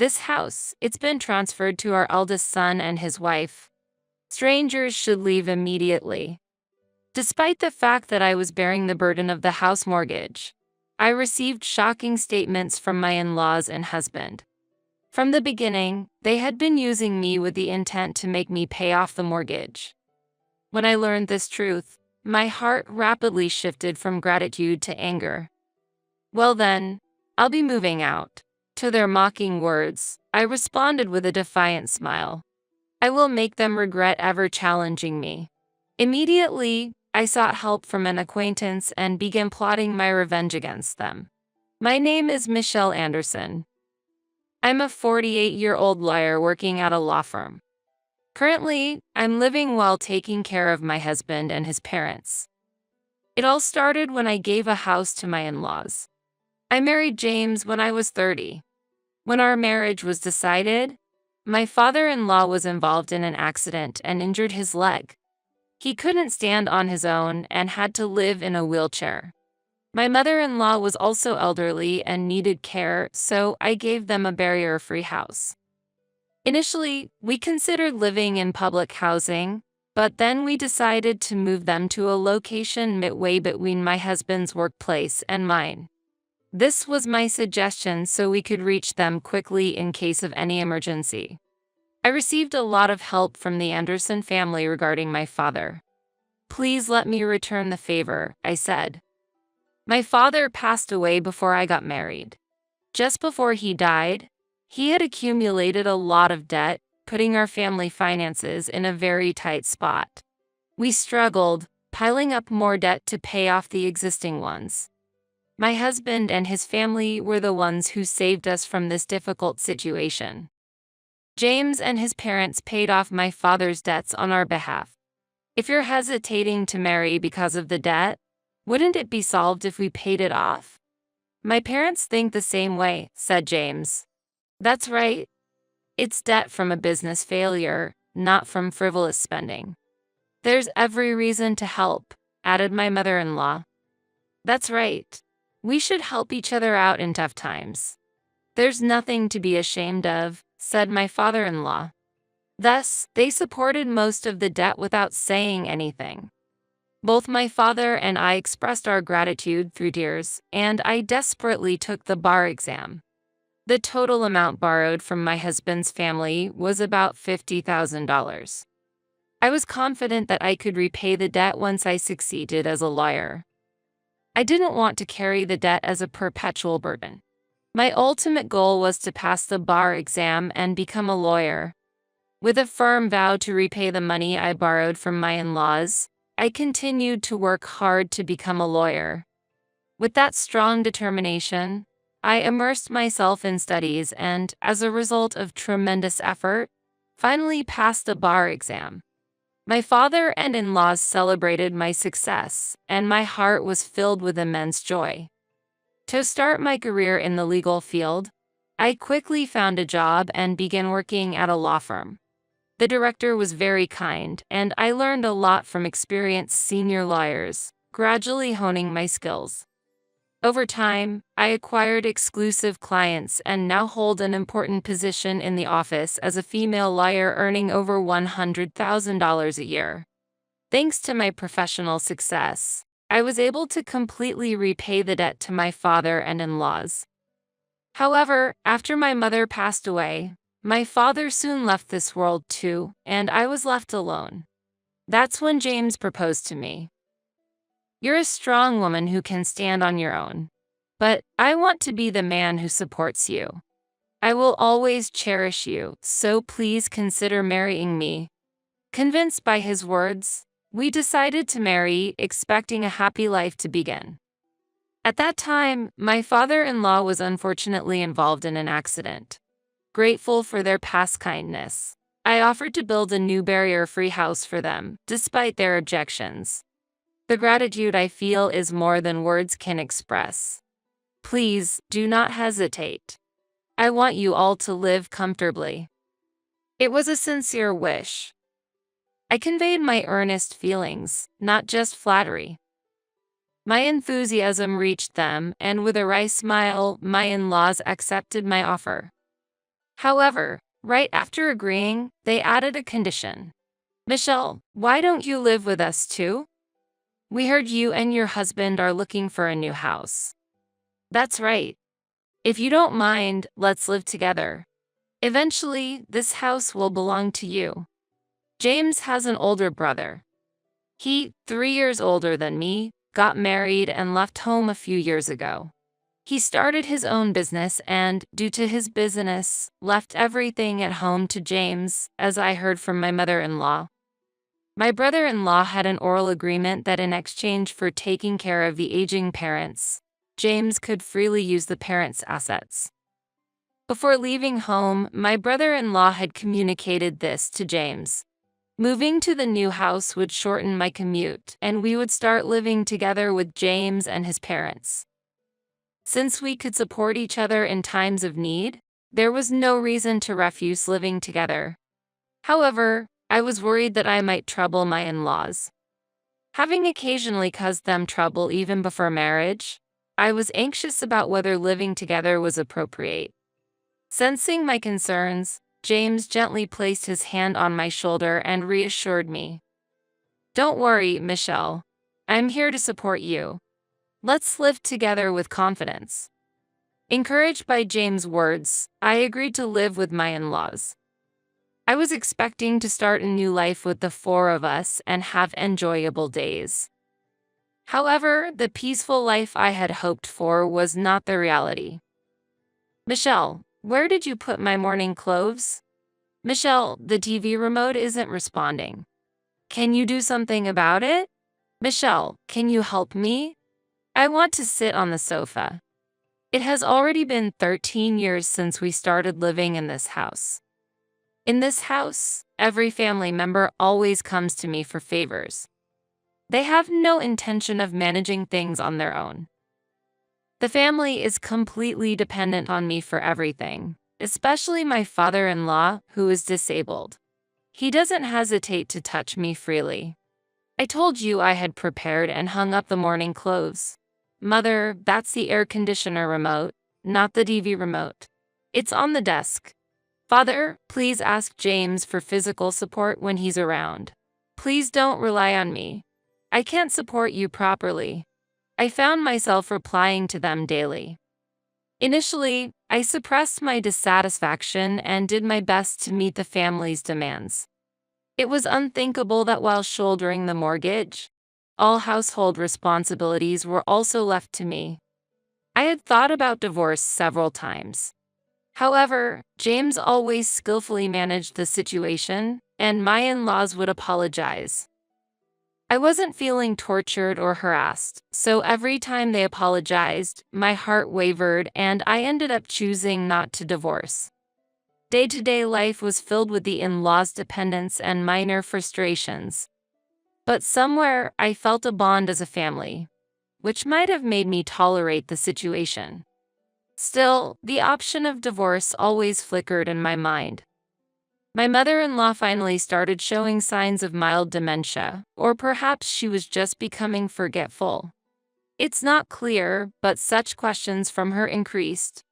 This house, it's been transferred to our eldest son and his wife. Strangers should leave immediately. Despite the fact that I was bearing the burden of the house mortgage, I received shocking statements from my in-laws and husband. From the beginning, they had been using me with the intent to make me pay off the mortgage. When I learned this truth, my heart rapidly shifted from gratitude to anger. "Well then, I'll be moving out." To their mocking words, I responded with a defiant smile. "I will make them regret ever challenging me." Immediately, I sought help from an acquaintance and began plotting my revenge against them. My name is Michelle Anderson. I'm a 48-year-old lawyer working at a law firm. Currently, I'm living while taking care of my husband and his parents. It all started when I gave a house to my in-laws. I married James when I was 30. When our marriage was decided, my father-in-law was involved in an accident and injured his leg. He couldn't stand on his own and had to live in a wheelchair. My mother-in-law was also elderly and needed care, so I gave them a barrier-free house. Initially, we considered living in public housing, but then we decided to move them to a location midway between my husband's workplace and mine. This was my suggestion so we could reach them quickly in case of any emergency. I received a lot of help from the Anderson family regarding my father. "Please let me return the favor," I said. My father passed away before I got married. Just before he died, he had accumulated a lot of debt, putting our family finances in a very tight spot. We struggled, piling up more debt to pay off the existing ones. My husband and his family were the ones who saved us from this difficult situation. James and his parents paid off my father's debts on our behalf. "If you're hesitating to marry because of the debt, wouldn't it be solved if we paid it off?" "My parents think the same way," said James. "That's right. It's debt from a business failure, not from frivolous spending." "There's every reason to help," added my mother-in-law. "That's right. We should help each other out in tough times." "There's nothing to be ashamed of," said my father-in-law. Thus, they supported most of the debt without saying anything. Both my father and I expressed our gratitude through tears, and I desperately took the bar exam. The total amount borrowed from my husband's family was about $50,000. I was confident that I could repay the debt once I succeeded as a lawyer. I didn't want to carry the debt as a perpetual burden. My ultimate goal was to pass the bar exam and become a lawyer. With a firm vow to repay the money I borrowed from my in-laws, I continued to work hard to become a lawyer. With that strong determination, I immersed myself in studies and, as a result of tremendous effort, finally passed the bar exam. My father and in-laws celebrated my success, and my heart was filled with immense joy. To start my career in the legal field, I quickly found a job and began working at a law firm. The director was very kind, and I learned a lot from experienced senior lawyers, gradually honing my skills. Over time, I acquired exclusive clients and now hold an important position in the office as a female lawyer earning over $100,000 a year. Thanks to my professional success, I was able to completely repay the debt to my father and in-laws. However, after my mother passed away, my father soon left this world too, and I was left alone. That's when James proposed to me. "You're a strong woman who can stand on your own. But I want to be the man who supports you. I will always cherish you, so please consider marrying me." Convinced by his words, we decided to marry, expecting a happy life to begin. At that time, my father-in-law was unfortunately involved in an accident. Grateful for their past kindness, I offered to build a new barrier-free house for them, despite their objections. The gratitude I feel is more than words can express. Please, do not hesitate. I want you all to live comfortably. It was a sincere wish. I conveyed my earnest feelings, not just flattery. My enthusiasm reached them, and with a wry smile, my in-laws accepted my offer. However, right after agreeing, they added a condition. Michelle, why don't you live with us too? We heard you and your husband are looking for a new house. That's right. If you don't mind, let's live together. Eventually, this house will belong to you. James has an older brother. He, 3 years older than me, got married and left home a few years ago. He started his own business and, due to his business, left everything at home to James, as I heard from my mother-in-law. My brother-in-law had an oral agreement that in exchange for taking care of the aging parents, James could freely use the parents' assets. Before leaving home, my brother-in-law had communicated this to James. Moving to the new house would shorten my commute, and we would start living together with James and his parents. Since we could support each other in times of need, there was no reason to refuse living together. However, I was worried that I might trouble my in-laws. Having occasionally caused them trouble even before marriage, I was anxious about whether living together was appropriate. Sensing my concerns, James gently placed his hand on my shoulder and reassured me. Don't worry, Michelle. I'm here to support you. Let's live together with confidence. Encouraged by James' words, I agreed to live with my in-laws. I was expecting to start a new life with the four of us and have enjoyable days. However, the peaceful life I had hoped for was not the reality. Michelle, where did you put my morning clothes? Michelle, the TV remote isn't responding. Can you do something about it? Michelle, can you help me? I want to sit on the sofa. It has already been 13 years since we started living in this house. In this house, every family member always comes to me for favors. They have no intention of managing things on their own. The family is completely dependent on me for everything, especially my father-in-law, who is disabled. He doesn't hesitate to touch me freely. I told you I had prepared and hung up the morning clothes. Mother, that's the air conditioner remote, not the TV remote. It's on the desk. Father, please ask James for physical support when he's around. Please don't rely on me. I can't support you properly. I found myself replying to them daily. Initially, I suppressed my dissatisfaction and did my best to meet the family's demands. It was unthinkable that while shouldering the mortgage, all household responsibilities were also left to me. I had thought about divorce several times. However, James always skillfully managed the situation, and my in-laws would apologize. I wasn't feeling tortured or harassed, so every time they apologized, my heart wavered and I ended up choosing not to divorce. Day-to-day life was filled with the in-laws' dependence and minor frustrations. But somewhere, I felt a bond as a family, which might have made me tolerate the situation. Still, the option of divorce always flickered in my mind. My mother-in-law finally started showing signs of mild dementia, or perhaps she was just becoming forgetful. It's not clear, but such questions from her increased.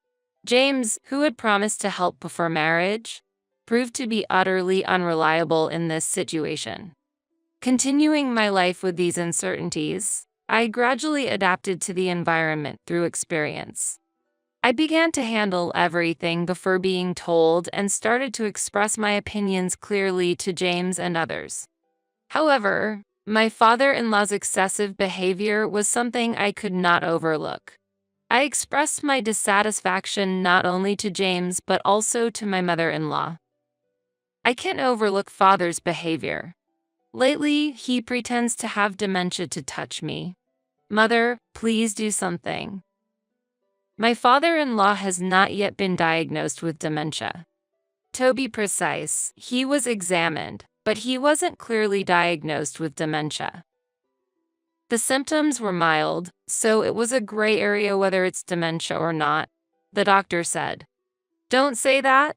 James, who had promised to help before marriage, proved to be utterly unreliable in this situation. Continuing my life with these uncertainties, I gradually adapted to the environment through experience. I began to handle everything before being told and started to express my opinions clearly to James and others. However, my father-in-law's excessive behavior was something I could not overlook. I expressed my dissatisfaction not only to James but also to my mother-in-law. I can't overlook father's behavior. Lately, he pretends to have dementia to touch me. Mother, please do something. My father-in-law has not yet been diagnosed with dementia. To be precise, he was examined, but he wasn't clearly diagnosed with dementia. The symptoms were mild, so it was a gray area whether it's dementia or not, the doctor said. Don't say that.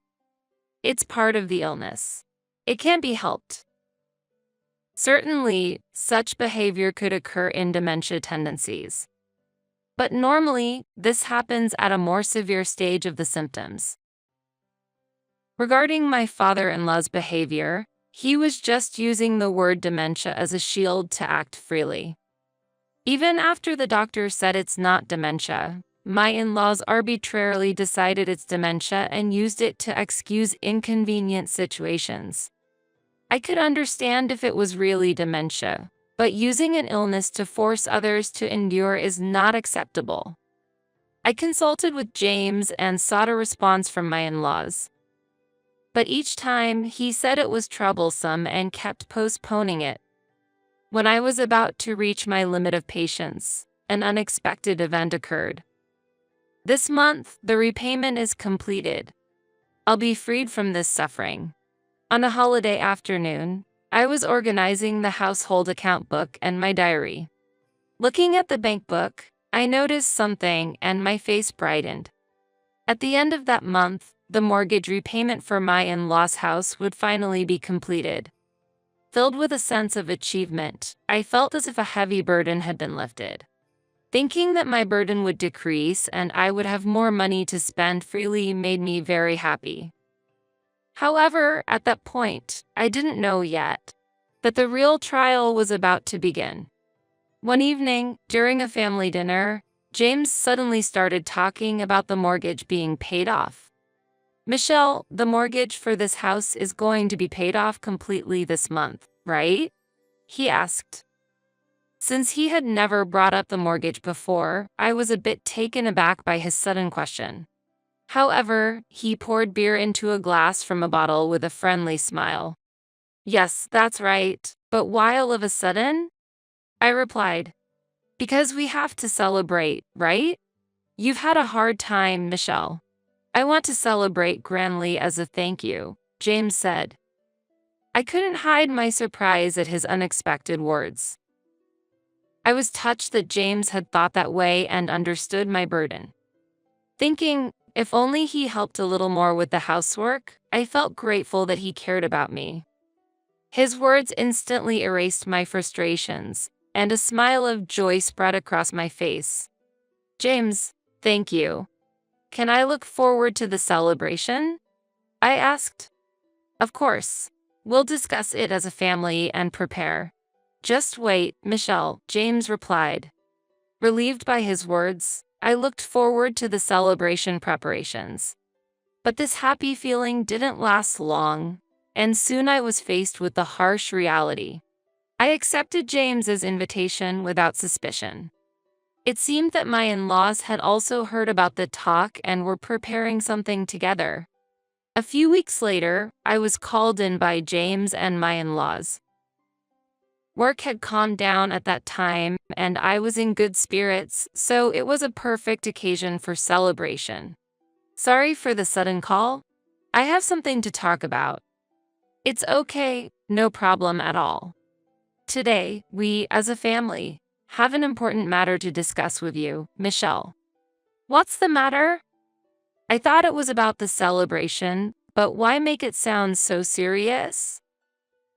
It's part of the illness. It can't be helped. Certainly, such behavior could occur in dementia tendencies. But normally, this happens at a more severe stage of the symptoms. Regarding my father-in-law's behavior, he was just using the word dementia as a shield to act freely. Even after the doctor said it's not dementia, my in-laws arbitrarily decided it's dementia and used it to excuse inconvenient situations. I could understand if it was really dementia, but using an illness to force others to endure is not acceptable. I consulted with James and sought a response from my in-laws. But each time, he said it was troublesome and kept postponing it. When I was about to reach my limit of patience, an unexpected event occurred. This month, the repayment is completed. I'll be freed from this suffering. On a holiday afternoon, I was organizing the household account book and my diary. Looking at the bank book, I noticed something and my face brightened. At the end of that month, the mortgage repayment for my in-laws' house would finally be completed. Filled with a sense of achievement, I felt as if a heavy burden had been lifted. Thinking that my burden would decrease and I would have more money to spend freely made me very happy. However, at that point, I didn't know yet that the real trial was about to begin. One evening, during a family dinner, James suddenly started talking about the mortgage being paid off. "Michelle, the mortgage for this house is going to be paid off completely this month, right?" he asked. Since he had never brought up the mortgage before, I was a bit taken aback by his sudden question. However, he poured beer into a glass from a bottle with a friendly smile. "Yes, that's right, but why all of a sudden?" I replied. "Because we have to celebrate, right? You've had a hard time, Michelle. I want to celebrate grandly as a thank you," James said. I couldn't hide my surprise at his unexpected words. I was touched that James had thought that way and understood my burden. Thinking, if only he helped a little more with the housework, I felt grateful that he cared about me. His words instantly erased my frustrations, and a smile of joy spread across my face. "James, thank you. Can I look forward to the celebration?" I asked. "Of course. We'll discuss it as a family and prepare." "Just wait, Michelle," James replied. Relieved by his words, I looked forward to the celebration preparations. But this happy feeling didn't last long, and soon I was faced with the harsh reality. I accepted James's invitation without suspicion. It seemed that my in-laws had also heard about the talk and were preparing something together. A few weeks later, I was called in by James and my in-laws. Work had calmed down at that time, and I was in good spirits, so it was a perfect occasion for celebration. "Sorry for the sudden call. I have something to talk about." "It's okay, no problem at all. Today, we, as a family, have an important matter to discuss with you, Michelle." "What's the matter?" I thought it was about the celebration, but why make it sound so serious?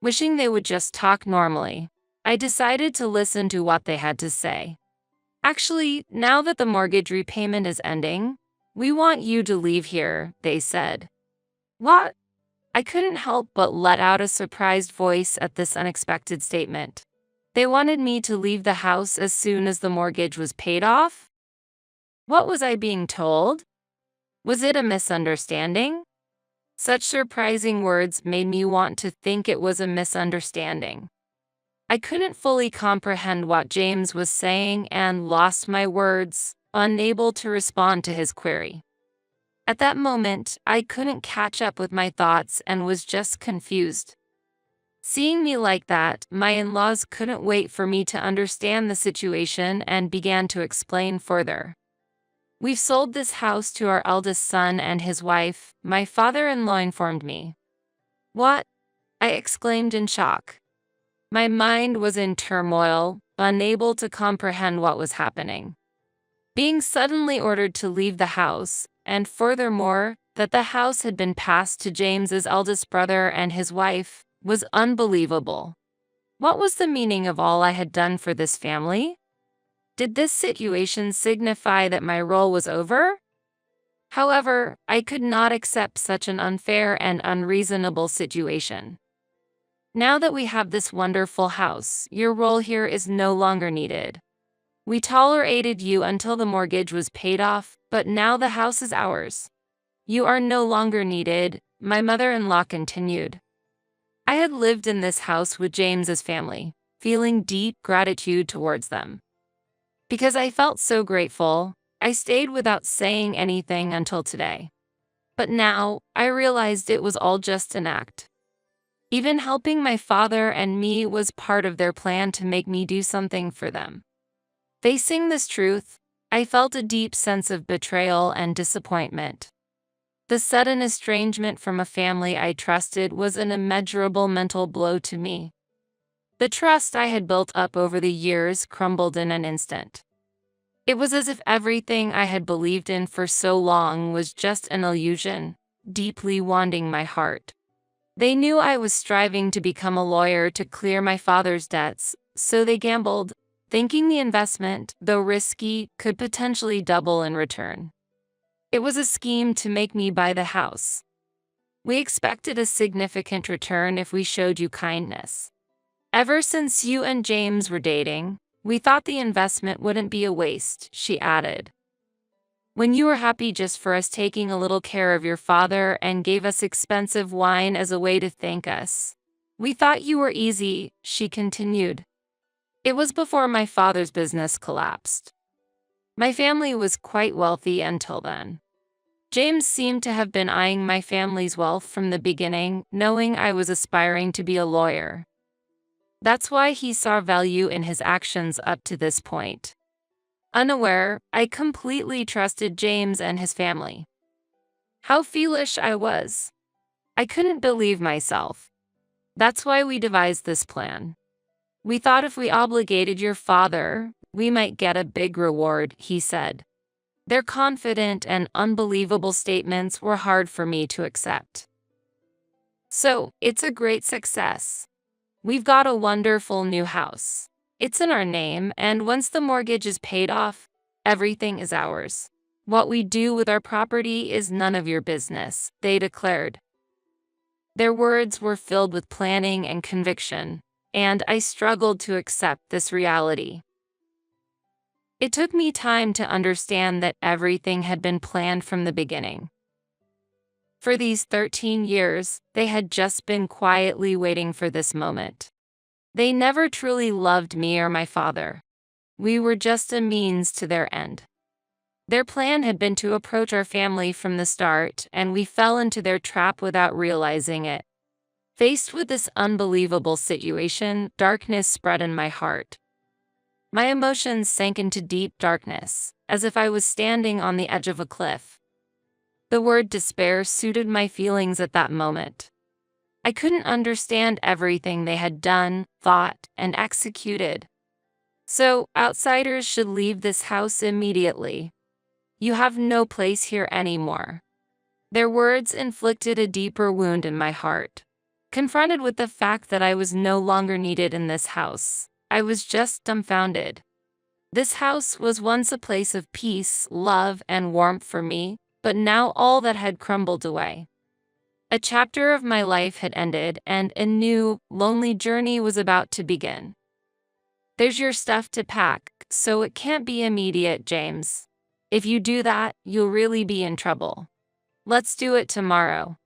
Wishing they would just talk normally, I decided to listen to what they had to say. "Actually, now that the mortgage repayment is ending, we want you to leave here," they said. "What?" I couldn't help but let out a surprised voice at this unexpected statement. They wanted me to leave the house as soon as the mortgage was paid off? What was I being told? Was it a misunderstanding? Such surprising words made me want to think it was a misunderstanding. I couldn't fully comprehend what James was saying and lost my words, unable to respond to his query. At that moment, I couldn't catch up with my thoughts and was just confused. Seeing me like that, my in-laws couldn't wait for me to understand the situation and began to explain further. "We've sold this house to our eldest son and his wife," my father-in-law informed me. "What?" I exclaimed in shock. My mind was in turmoil, unable to comprehend what was happening. Being suddenly ordered to leave the house, and furthermore, that the house had been passed to James's eldest brother and his wife, was unbelievable. What was the meaning of all I had done for this family? Did this situation signify that my role was over? However, I could not accept such an unfair and unreasonable situation. Now that we have this wonderful house, your role here is no longer needed. We tolerated you until the mortgage was paid off, but now the house is ours. You are no longer needed, my mother-in-law continued. I had lived in this house with James's family, feeling deep gratitude towards them. Because I felt so grateful, I stayed without saying anything until today. But now, I realized it was all just an act. Even helping my father and me was part of their plan to make me do something for them. Facing this truth, I felt a deep sense of betrayal and disappointment. The sudden estrangement from a family I trusted was an immeasurable mental blow to me. The trust I had built up over the years crumbled in an instant. It was as if everything I had believed in for so long was just an illusion, deeply wounding my heart. They knew I was striving to become a lawyer to clear my father's debts, so they gambled, thinking the investment, though risky, could potentially double in return. It was a scheme to make me buy the house. We expected a significant return if we showed you kindness. Ever since you and James were dating, we thought the investment wouldn't be a waste, she added. When you were happy just for us taking a little care of your father and gave us expensive wine as a way to thank us. We thought you were easy, she continued. It was before my father's business collapsed. My family was quite wealthy until then. James seemed to have been eyeing my family's wealth from the beginning, knowing I was aspiring to be a lawyer. That's why he saw value in his actions up to this point. Unaware, I completely trusted James and his family. How foolish I was. I couldn't believe myself. That's why we devised this plan. We thought if we obligated your father, we might get a big reward, he said. Their confident and unbelievable statements were hard for me to accept. So, it's a great success. We've got a wonderful new house. It's in our name, and once the mortgage is paid off, everything is ours. What we do with our property is none of your business, they declared. Their words were filled with planning and conviction, and I struggled to accept this reality. It took me time to understand that everything had been planned from the beginning. For these 13 years, they had just been quietly waiting for this moment. They never truly loved me or my father. We were just a means to their end. Their plan had been to approach our family from the start, and we fell into their trap without realizing it. Faced with this unbelievable situation, darkness spread in my heart. My emotions sank into deep darkness, as if I was standing on the edge of a cliff. The word despair suited my feelings at that moment. I couldn't understand everything they had done, thought, and executed. So, outsiders should leave this house immediately. You have no place here anymore. Their words inflicted a deeper wound in my heart. Confronted with the fact that I was no longer needed in this house, I was just dumbfounded. This house was once a place of peace, love, and warmth for me, but now all that had crumbled away. A chapter of my life had ended, and a new, lonely journey was about to begin. There's your stuff to pack, so it can't be immediate, James. If you do that, you'll really be in trouble. Let's do it tomorrow.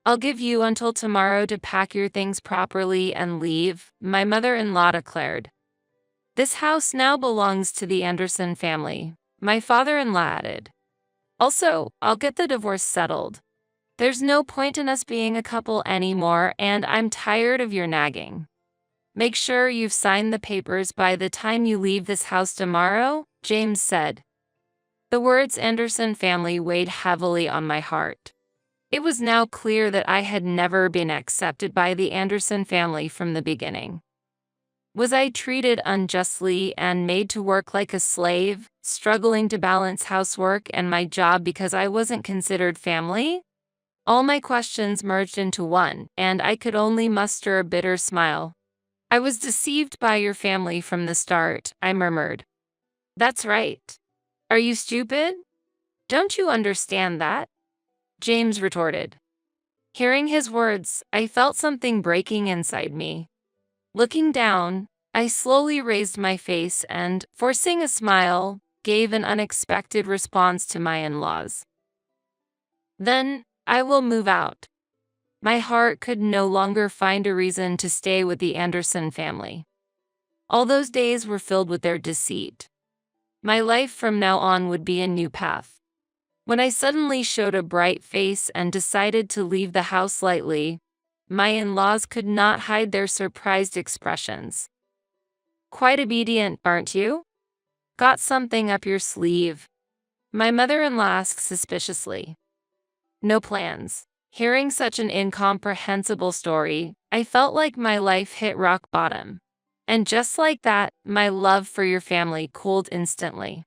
I'll give you until tomorrow to pack your things properly and leave, my mother-in-law declared. This house now belongs to the Anderson family, my father-in-law added. Also, I'll get the divorce settled. There's no point in us being a couple anymore, and I'm tired of your nagging. Make sure you've signed the papers by the time you leave this house tomorrow, James said. The words Anderson family weighed heavily on my heart. It was now clear that I had never been accepted by the Anderson family from the beginning. Was I treated unjustly and made to work like a slave, struggling to balance housework and my job because I wasn't considered family? All my questions merged into one, and I could only muster a bitter smile. I was deceived by your family from the start, I murmured. That's right. Are you stupid? Don't you understand that? James retorted. Hearing his words, I felt something breaking inside me. Looking down, I slowly raised my face and, forcing a smile, gave an unexpected response to my in-laws. Then, I will move out. My heart could no longer find a reason to stay with the Anderson family. All those days were filled with their deceit. My life from now on would be a new path. When I suddenly showed a bright face and decided to leave the house lightly, my in-laws could not hide their surprised expressions. Quite obedient, aren't you? Got something up your sleeve? My mother-in-law asked suspiciously. No plans. Hearing such an incomprehensible story, I felt like my life hit rock bottom. And just like that, my love for your family cooled instantly.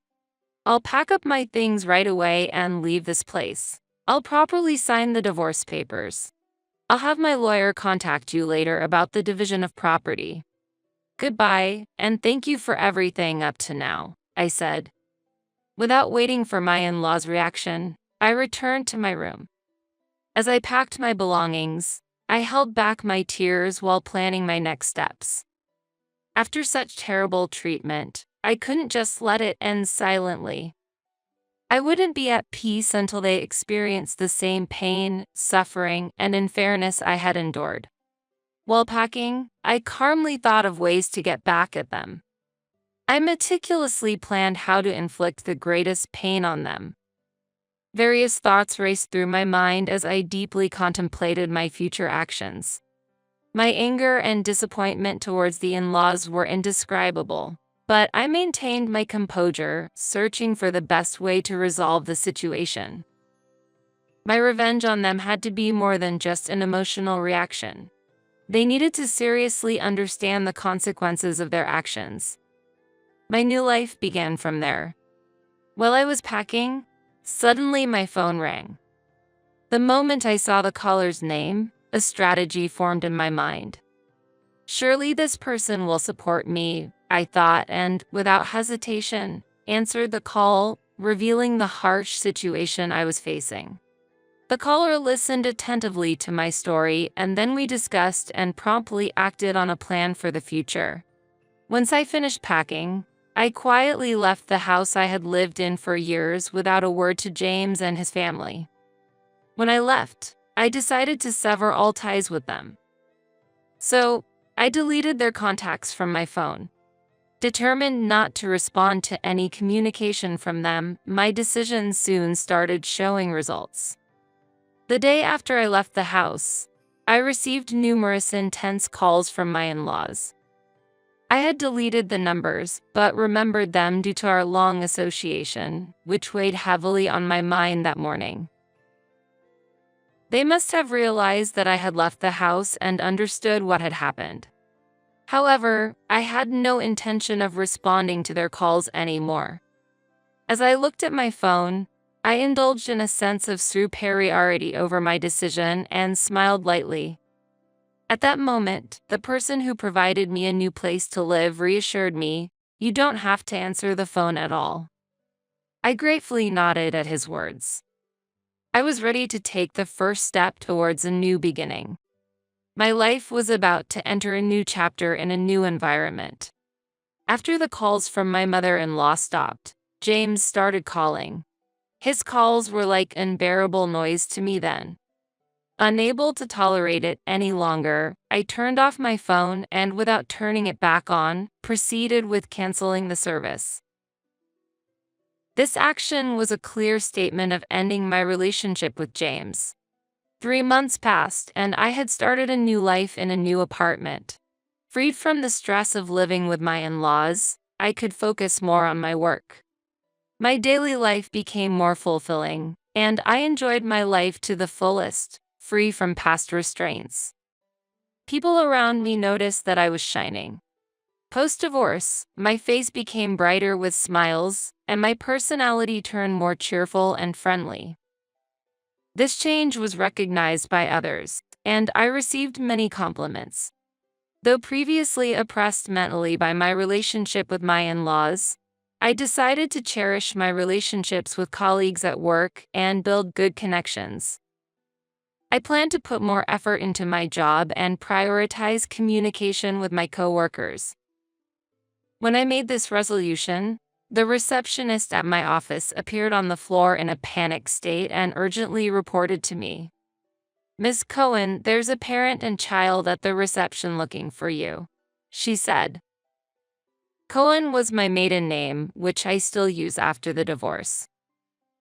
I'll pack up my things right away and leave this place. I'll properly sign the divorce papers. I'll have my lawyer contact you later about the division of property. Goodbye, and thank you for everything up to now, I said. Without waiting for my in-law's reaction, I returned to my room. As I packed my belongings, I held back my tears while planning my next steps. After such terrible treatment, I couldn't just let it end silently. I wouldn't be at peace until they experienced the same pain, suffering, and unfairness I had endured. While packing, I calmly thought of ways to get back at them. I meticulously planned how to inflict the greatest pain on them. Various thoughts raced through my mind as I deeply contemplated my future actions. My anger and disappointment towards the in-laws were indescribable, but I maintained my composure, searching for the best way to resolve the situation. My revenge on them had to be more than just an emotional reaction. They needed to seriously understand the consequences of their actions. My new life began from there. While I was packing, suddenly my phone rang. The moment I saw the caller's name, a strategy formed in my mind. Surely this person will support me, I thought, and, without hesitation, answered the call, revealing the harsh situation I was facing. The caller listened attentively to my story, and then we discussed and promptly acted on a plan for the future. Once I finished packing, I quietly left the house I had lived in for years without a word to James and his family. When I left, I decided to sever all ties with them. So, I deleted their contacts from my phone. Determined not to respond to any communication from them, my decision soon started showing results. The day after I left the house, I received numerous intense calls from my in-laws. I had deleted the numbers, but remembered them due to our long association, which weighed heavily on my mind that morning. They must have realized that I had left the house and understood what had happened. However, I had no intention of responding to their calls anymore. As I looked at my phone, I indulged in a sense of superiority over my decision and smiled lightly. At that moment, the person who provided me a new place to live reassured me, "You don't have to answer the phone at all." I gratefully nodded at his words. I was ready to take the first step towards a new beginning. My life was about to enter a new chapter in a new environment. After the calls from my mother-in-law stopped, James started calling. His calls were like unbearable noise to me then. Unable to tolerate it any longer, I turned off my phone and, without turning it back on, proceeded with canceling the service. This action was a clear statement of ending my relationship with James. 3 months passed, and I had started a new life in a new apartment. Freed from the stress of living with my in-laws, I could focus more on my work. My daily life became more fulfilling, and I enjoyed my life to the fullest, free from past restraints. People around me noticed that I was shining. Post-divorce, my face became brighter with smiles, and my personality turned more cheerful and friendly. This change was recognized by others, and I received many compliments. Though previously oppressed mentally by my relationship with my in-laws, I decided to cherish my relationships with colleagues at work and build good connections. I plan to put more effort into my job and prioritize communication with my coworkers. When I made this resolution, the receptionist at my office appeared on the floor in a panicked state and urgently reported to me. "Miss Cohen, there's a parent and child at the reception looking for you," she said. Cohen was my maiden name, which I still use after the divorce.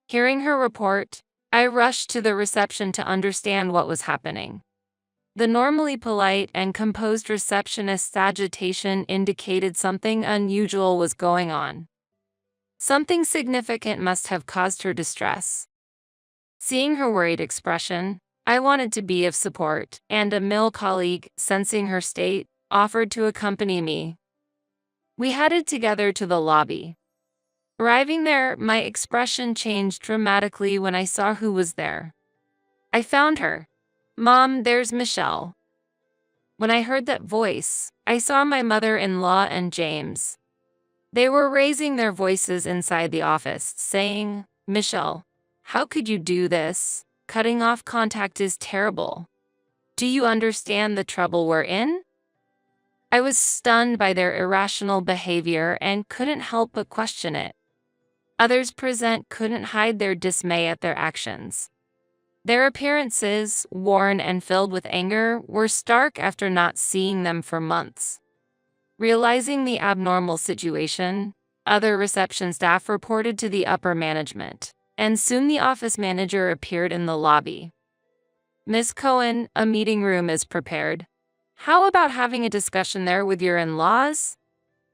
Hearing her report, I rushed to the reception to understand what was happening. The normally polite and composed receptionist's agitation indicated something unusual was going on. Something significant must have caused her distress. Seeing her worried expression, I wanted to be of support, and a male colleague, sensing her state, offered to accompany me. We headed together to the lobby. Arriving there, my expression changed dramatically when I saw who was there. I found her. "Mom, there's Michelle." When I heard that voice, I saw my mother-in-law and James. They were raising their voices inside the office, saying, "Michelle, how could you do this? Cutting off contact is terrible. Do you understand the trouble we're in?" I was stunned by their irrational behavior and couldn't help but question it. Others present couldn't hide their dismay at their actions. Their appearances, worn and filled with anger, were stark after not seeing them for months. Realizing the abnormal situation, other reception staff reported to the upper management, and soon the office manager appeared in the lobby. "Miss Cohen, a meeting room is prepared. How about having a discussion there with your in-laws?"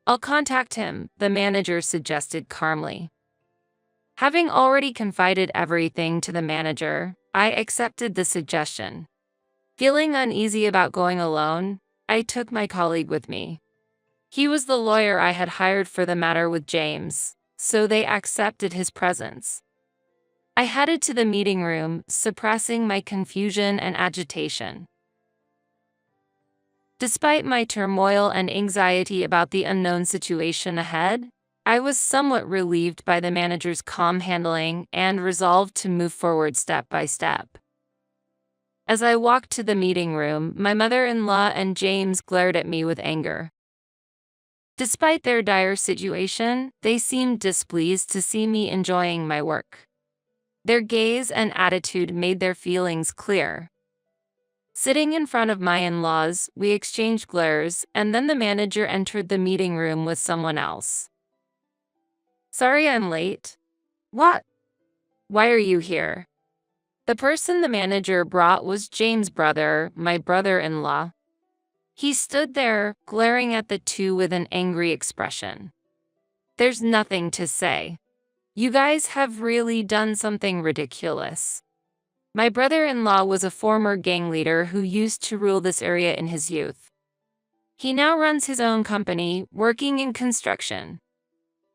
"I'll contact him," the manager suggested calmly. Having already confided everything to the manager, I accepted the suggestion. Feeling uneasy about going alone, I took my colleague with me. He was the lawyer I had hired for the matter with James, so they accepted his presence. I headed to the meeting room, suppressing my confusion and agitation. Despite my turmoil and anxiety about the unknown situation ahead, I was somewhat relieved by the manager's calm handling and resolved to move forward step by step. As I walked to the meeting room, my mother-in-law and James glared at me with anger. Despite their dire situation, they seemed displeased to see me enjoying my work. Their gaze and attitude made their feelings clear. Sitting in front of my in-laws, we exchanged glares, and then the manager entered the meeting room with someone else. "Sorry I'm late." "What? Why are you here?" The person the manager brought was James' brother, my brother-in-law. He stood there, glaring at the two with an angry expression. "There's nothing to say. You guys have really done something ridiculous." My brother-in-law was a former gang leader who used to rule this area in his youth. He now runs his own company, working in construction.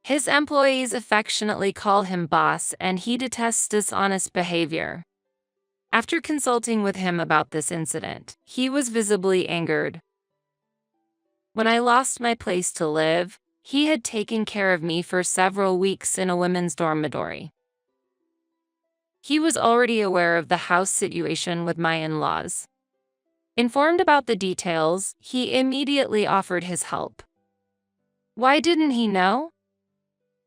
His employees affectionately call him boss, and he detests dishonest behavior. After consulting with him about this incident, he was visibly angered. When I lost my place to live, he had taken care of me for several weeks in a women's dormitory. He was already aware of the house situation with my in-laws. Informed about the details, he immediately offered his help. Why didn't he know?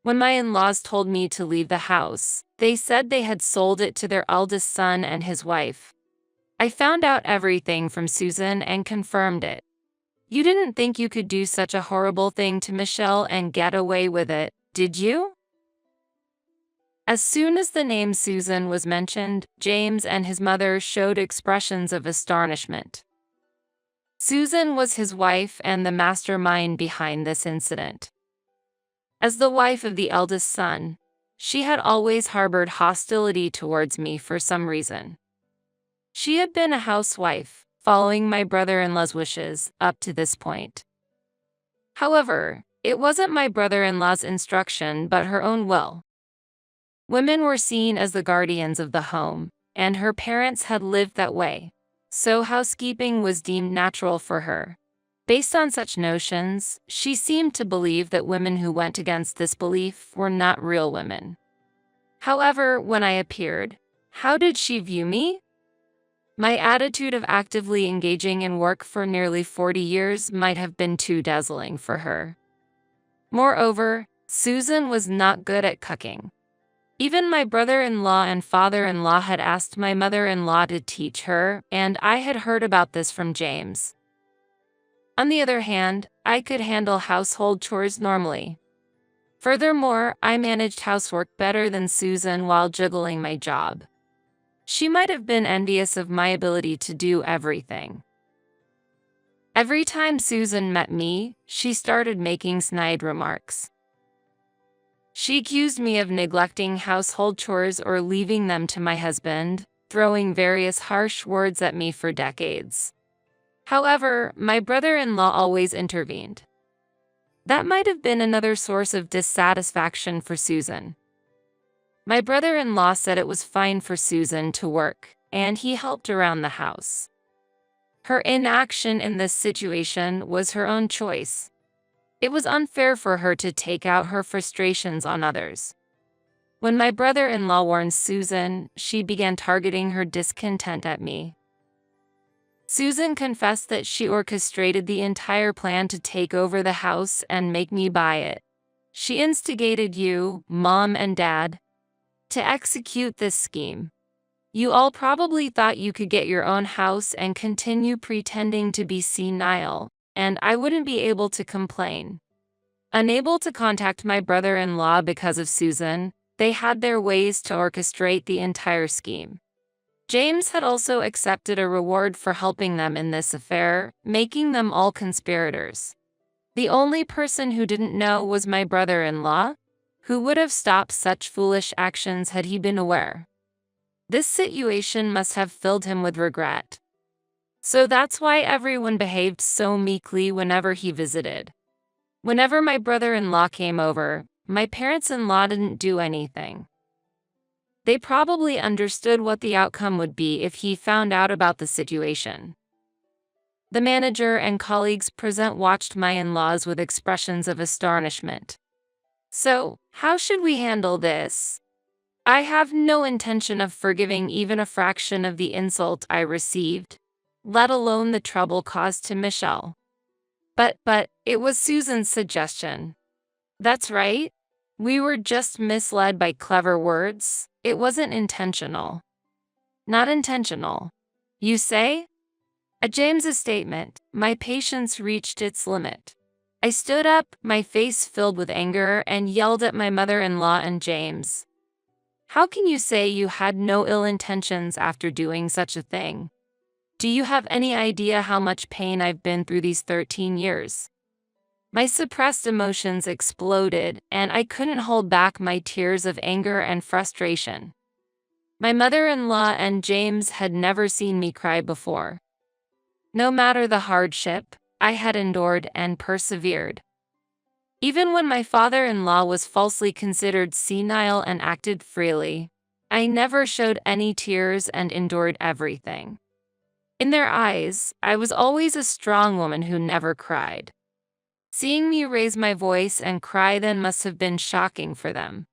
When my in-laws told me to leave the house, they said they had sold it to their eldest son and his wife. I found out everything from Susan and confirmed it. "You didn't think you could do such a horrible thing to Michelle and get away with it, did you?" As soon as the name Susan was mentioned, James and his mother showed expressions of astonishment. Susan was his wife and the mastermind behind this incident. As the wife of the eldest son, she had always harbored hostility towards me for some reason. She had been a housewife, following my brother-in-law's wishes, up to this point. However, it wasn't my brother-in-law's instruction but her own will. Women were seen as the guardians of the home, and her parents had lived that way, so housekeeping was deemed natural for her. Based on such notions, she seemed to believe that women who went against this belief were not real women. However, when I appeared, how did she view me? My attitude of actively engaging in work for nearly 40 years might have been too dazzling for her. Moreover, Susan was not good at cooking. Even my brother-in-law and father-in-law had asked my mother-in-law to teach her, and I had heard about this from James. On the other hand, I could handle household chores normally. Furthermore, I managed housework better than Susan while juggling my job. She might have been envious of my ability to do everything. Every time Susan met me, she started making snide remarks. She accused me of neglecting household chores or leaving them to my husband, throwing various harsh words at me for decades. However, my brother-in-law always intervened. That might have been another source of dissatisfaction for Susan. My brother-in-law said it was fine for Susan to work, and he helped around the house. Her inaction in this situation was her own choice. It was unfair for her to take out her frustrations on others. When my brother-in-law warned Susan, she began targeting her discontent at me. Susan confessed that she orchestrated the entire plan to take over the house and make me buy it. She instigated you, Mom and Dad, to execute this scheme. You all probably thought you could get your own house and continue pretending to be senile, and I wouldn't be able to complain. Unable to contact my brother-in-law because of Susan, they had their ways to orchestrate the entire scheme. James had also accepted a reward for helping them in this affair, making them all conspirators. The only person who didn't know was my brother-in-law, who would have stopped such foolish actions had he been aware. This situation must have filled him with regret. So that's why everyone behaved so meekly whenever he visited. Whenever my brother-in-law came over, my parents-in-law didn't do anything. They probably understood what the outcome would be if he found out about the situation. The manager and colleagues present watched my in-laws with expressions of astonishment. So, how should we handle this? I have no intention of forgiving even a fraction of the insult I received, let alone the trouble caused to Michelle. But, it was Susan's suggestion. That's right. We were just misled by clever words. It wasn't intentional. Not intentional. You say? At James's statement, my patience reached its limit. I stood up, my face filled with anger, and yelled at my mother-in-law and James. How can you say you had no ill intentions after doing such a thing? Do you have any idea how much pain I've been through these 13 years? My suppressed emotions exploded, and I couldn't hold back my tears of anger and frustration. My mother-in-law and James had never seen me cry before. No matter the hardship, I had endured and persevered. Even when my father-in-law was falsely considered senile and acted freely, I never showed any tears and endured everything. In their eyes, I was always a strong woman who never cried. Seeing me raise my voice and cry then must have been shocking for them.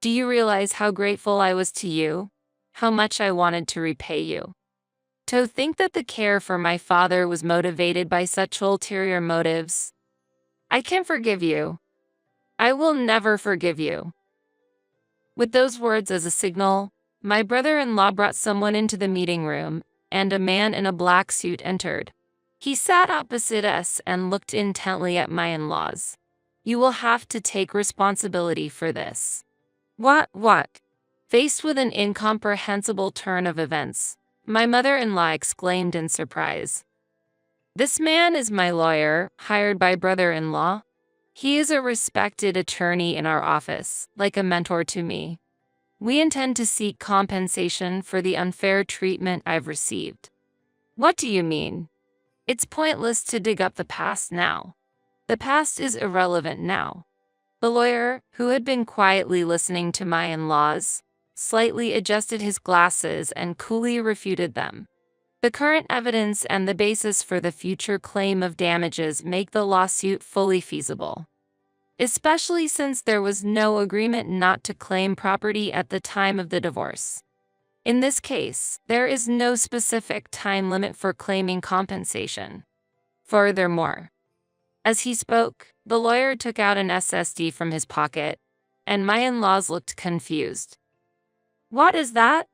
Do you realize how grateful I was to you? How much I wanted to repay you? To think that the care for my father was motivated by such ulterior motives. I can forgive you. I will never forgive you. With those words as a signal, my brother-in-law brought someone into the meeting room, and a man in a black suit entered. He sat opposite us and looked intently at my in-laws. You will have to take responsibility for this. What? Faced with an incomprehensible turn of events, my mother-in-law exclaimed in surprise. This man is my lawyer, hired by brother-in-law. He is a respected attorney in our office, like a mentor to me. We intend to seek compensation for the unfair treatment I've received. What do you mean? It's pointless to dig up the past now. The past is irrelevant now. The lawyer, who had been quietly listening to my in-laws, slightly adjusted his glasses and coolly refuted them. The current evidence and the basis for the future claim of damages make the lawsuit fully feasible, especially since there was no agreement not to claim property at the time of the divorce. In this case, there is no specific time limit for claiming compensation. Furthermore, as he spoke, the lawyer took out an SSD from his pocket, and my in-laws looked confused. "What is that?"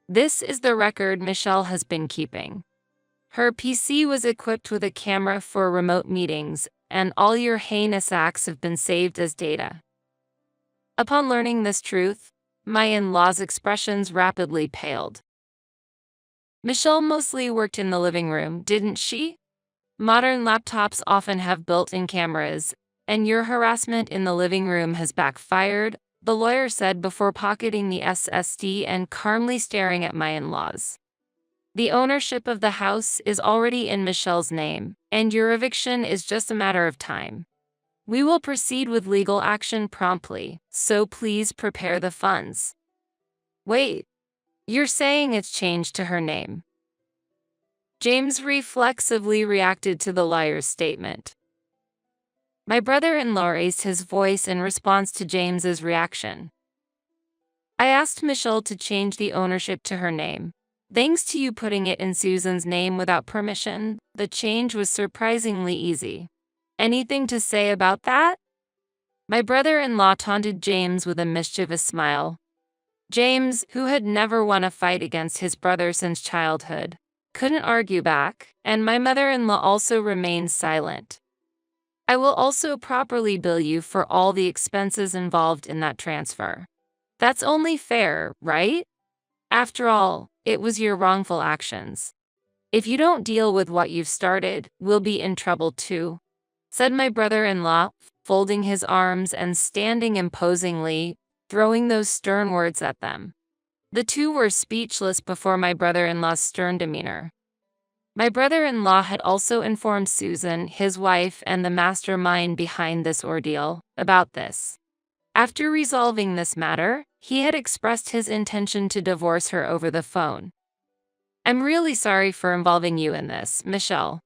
"This is the record Michelle has been keeping. Her PC was equipped with a camera for remote meetings, and all your heinous acts have been saved as data." Upon learning this truth, my in-laws' expressions rapidly paled. "Michelle mostly worked in the living room, didn't she? Modern laptops often have built-in cameras, and your harassment in the living room has backfired," the lawyer said before pocketing the SSD and calmly staring at my in-laws. "The ownership of the house is already in Michelle's name, and your eviction is just a matter of time. We will proceed with legal action promptly, so please prepare the funds." "Wait, you're saying it's changed to her name?" James reflexively reacted to the lawyer's statement. My brother-in-law raised his voice in response to James's reaction. "I asked Michelle to change the ownership to her name. Thanks to you putting it in Susan's name without permission, the change was surprisingly easy. Anything to say about that?" My brother-in-law taunted James with a mischievous smile. James, who had never won a fight against his brother since childhood, couldn't argue back, and my mother-in-law also remained silent. "I will also properly bill you for all the expenses involved in that transfer. That's only fair, right? After all, it was your wrongful actions. If you don't deal with what you've started, we'll be in trouble too," said my brother-in-law, folding his arms and standing imposingly, throwing those stern words at them. The two were speechless before my brother-in-law's stern demeanor. My brother-in-law had also informed Susan, his wife and the mastermind behind this ordeal, about this. After resolving this matter, he had expressed his intention to divorce her over the phone. "I'm really sorry for involving you in this, Michelle.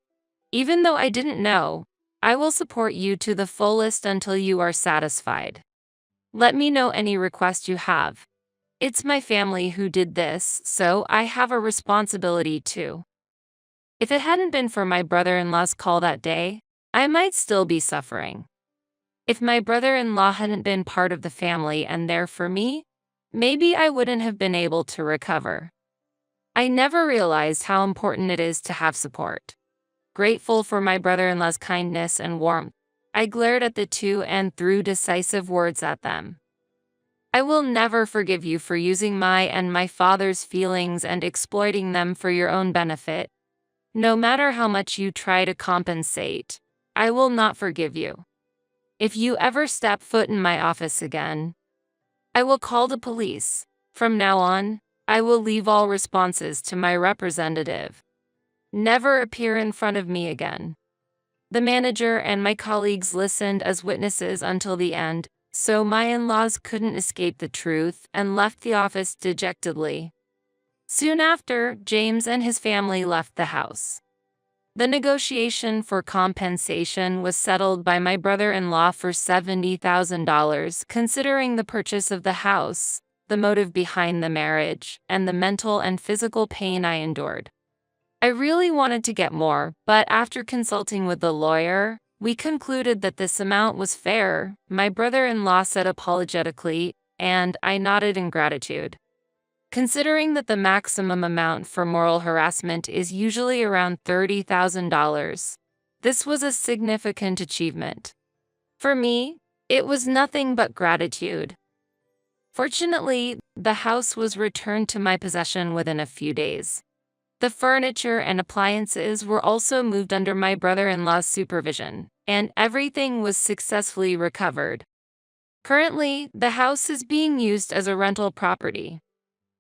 Even though I didn't know, I will support you to the fullest until you are satisfied. Let me know any request you have. It's my family who did this, so I have a responsibility too." If it hadn't been for my brother-in-law's call that day, I might still be suffering. If my brother-in-law hadn't been part of the family and there for me, maybe I wouldn't have been able to recover. I never realized how important it is to have support. Grateful for my brother-in-law's kindness and warmth, I glared at the two and threw decisive words at them. "I will never forgive you for using my and my father's feelings and exploiting them for your own benefit. No matter how much you try to compensate, I will not forgive you. If you ever step foot in my office again, I will call the police. From now on, I will leave all responses to my representative. Never appear in front of me again." The manager and my colleagues listened as witnesses until the end, so my in-laws couldn't escape the truth and left the office dejectedly. Soon after, James and his family left the house. The negotiation for compensation was settled by my brother-in-law for $70,000, considering the purchase of the house, the motive behind the marriage, and the mental and physical pain I endured. I really wanted to get more, but after consulting with the lawyer, we concluded that this amount was fair, my brother-in-law said apologetically, and I nodded in gratitude. Considering that the maximum amount for moral harassment is usually around $30,000, this was a significant achievement. For me, it was nothing but gratitude. Fortunately, the house was returned to my possession within a few days. The furniture and appliances were also moved under my brother-in-law's supervision, and everything was successfully recovered. Currently, the house is being used as a rental property.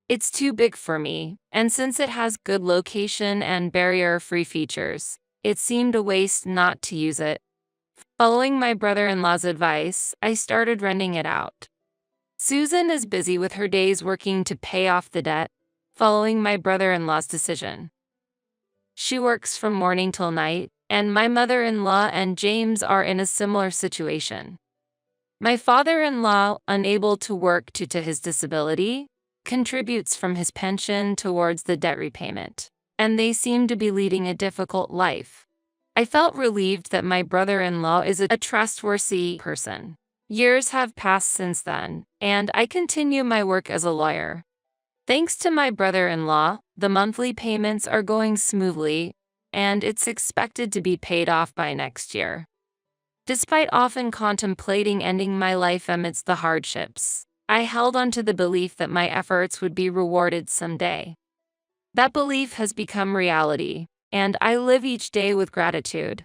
It's too big for me, and since it has good location and barrier-free features, it seemed a waste not to use it. Following my brother-in-law's advice, I started renting it out. Susan is busy with her days working to pay off the debt, following my brother-in-law's decision. She works from morning till night, and my mother-in-law and James are in a similar situation. My father-in-law, unable to work due to his disability, contributes from his pension towards the debt repayment, and they seem to be leading a difficult life. I felt relieved that my brother-in-law is a trustworthy person. Years have passed since then, and I continue my work as a lawyer. Thanks to my brother-in-law, the monthly payments are going smoothly, and it's expected to be paid off by next year. Despite often contemplating ending my life amidst the hardships, I held on to the belief that my efforts would be rewarded someday. That belief has become reality, and I live each day with gratitude.